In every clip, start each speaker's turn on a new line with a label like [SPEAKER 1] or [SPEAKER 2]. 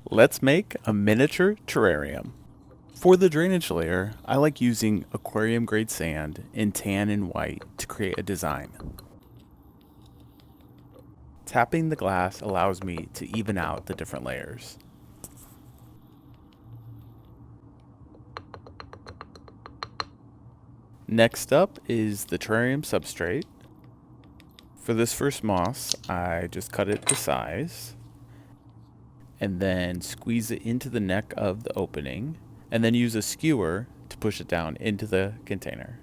[SPEAKER 1] Let's make a miniature terrarium. For the drainage layer, I like using aquarium grade sand in tan and white to create a design. Tapping the glass allows me to even out the different layers. Next up is the terrarium substrate. For this first moss, I just cut it to size and then squeeze it into the neck of the opening and then use a skewer to push it down into the container.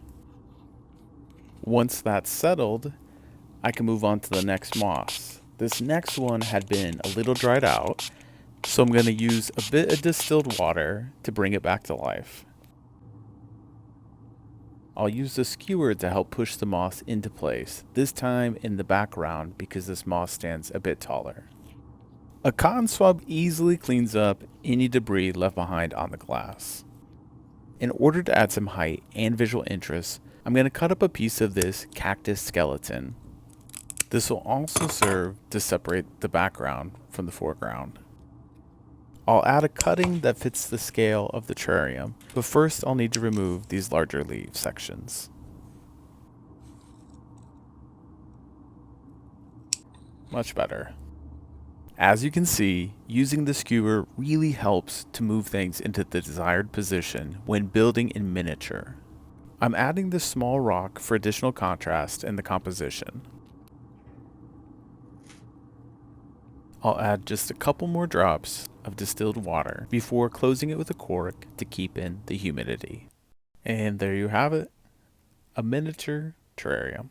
[SPEAKER 1] Once that's settled, I can move on to the next moss. This next one had been a little dried out, so I'm going to use a bit of distilled water to bring it back to life. I'll use the skewer to help push the moss into place, this time in the background because this moss stands a bit taller. A cotton swab easily cleans up any debris left behind on the glass. In order to add some height and visual interest, I'm going to cut up a piece of this cactus skeleton. This will also serve to separate the background from the foreground. I'll add a cutting that fits the scale of the terrarium, but first I'll need to remove these larger leaf sections. Much better. As you can see, using the skewer really helps to move things into the desired position when building in miniature. I'm adding this small rock for additional contrast in the composition. I'll add just a couple more drops of distilled water before closing it with a cork to keep in the humidity. And there you have it, a miniature terrarium.